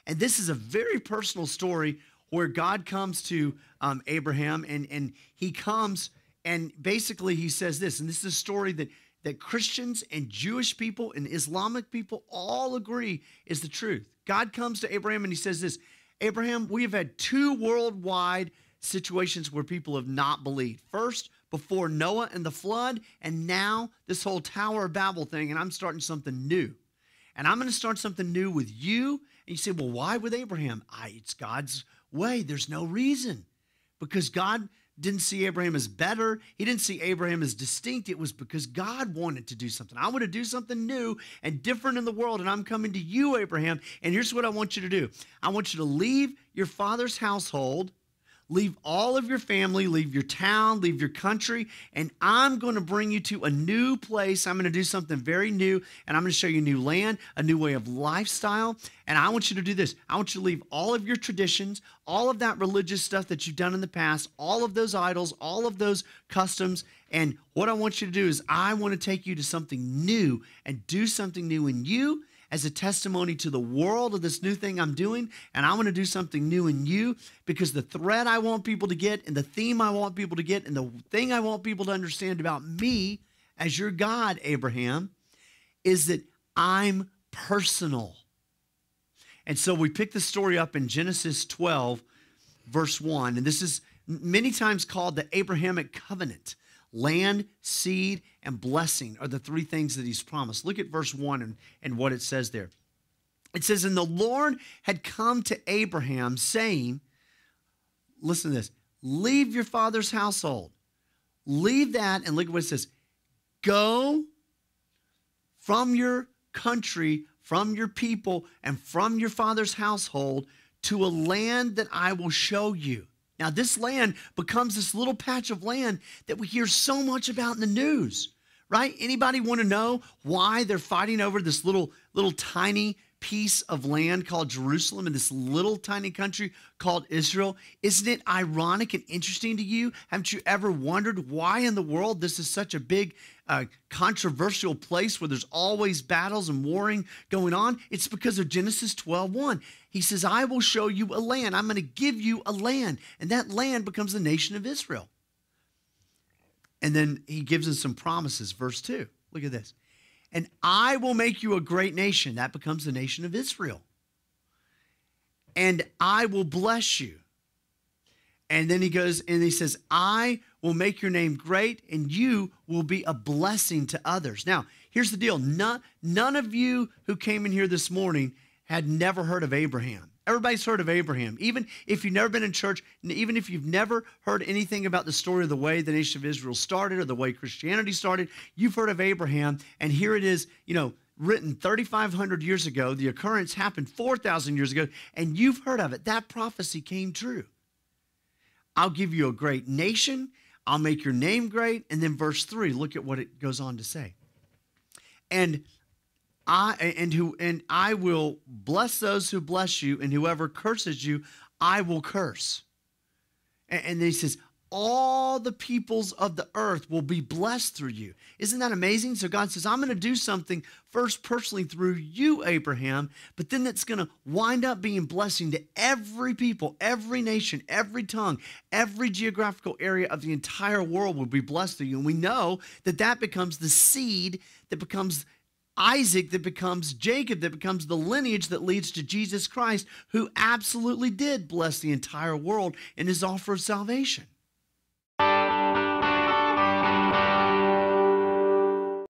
And this is a very personal story where God comes to Abraham, and he comes, and basically he says this, and this is a story that Christians and Jewish people and Islamic people all agree is the truth. God comes to Abraham and he says this, Abraham, we have had 2 worldwide situations where people have not believed. First, before Noah and the flood, and now this whole Tower of Babel thing, and I'm starting something new. And I'm going to start something new with you. And you say, well, why with Abraham? It's God's way. There's no reason. Because God didn't see Abraham as better. He didn't see Abraham as distinct. It was because God wanted to do something. I want to do something new and different in the world, and I'm coming to you, Abraham, and here's what I want you to do. I want you to leave your father's household, leave all of your family, leave your town, leave your country, and I'm going to bring you to a new place. I'm going to do something very new, and I'm going to show you new land, a new way of lifestyle, and I want you to do this. I want you to leave all of your traditions, all of that religious stuff that you've done in the past, all of those idols, all of those customs, and what I want you to do is I want to take you to something new and do something new in you as a testimony to the world of this new thing I'm doing, and I want to do something new in you because the thread I want people to get and the theme I want people to get and the thing I want people to understand about me as your God, Abraham, is that I'm personal. And so we pick the story up in Genesis 12, verse 1, and this is many times called the Abrahamic covenant. Land, seed, and blessing are the 3 things that he's promised. Look at verse 1 and what it says there. It says, and the Lord had come to Abraham saying, listen to this, leave your father's household. Leave that, and look at what it says. Go from your country, from your people, and from your father's household to a land that I will show you. Now, this land becomes this little patch of land that we hear so much about in the news, right? Anybody want to know why they're fighting over this little tiny piece of land called Jerusalem in this little tiny country called Israel? Isn't it ironic and interesting to you? Haven't you ever wondered why in the world this is such a big controversial place where there's always battles and warring going on? It's because of Genesis 12:1. He says, I will show you a land. I'm going to give you a land. And that land becomes the nation of Israel. And then he gives us some promises. Verse 2. Look at this. And I will make you a great nation. That becomes the nation of Israel. And I will bless you. And then he goes and he says, I will make your name great and you will be a blessing to others. Now, here's the deal. None of you who came in here this morning had never heard of Abraham. Everybody's heard of Abraham. Even if you've never been in church, even if you've never heard anything about the story of the way the nation of Israel started or the way Christianity started, you've heard of Abraham. And here it is, written 3,500 years ago. The occurrence happened 4,000 years ago, and you've heard of it. That prophecy came true. I'll give you a great nation. I'll make your name great. And then verse 3, look at what it goes on to say. And I will bless those who bless you, and whoever curses you, I will curse. And then he says, all the peoples of the earth will be blessed through you. Isn't that amazing? So God says, I'm going to do something first personally through you, Abraham, but then that's going to wind up being blessing to every people, every nation, every tongue, every geographical area of the entire world will be blessed through you. And we know that that becomes the seed that becomes Isaac, that becomes Jacob, that becomes the lineage that leads to Jesus Christ, who absolutely did bless the entire world in his offer of salvation.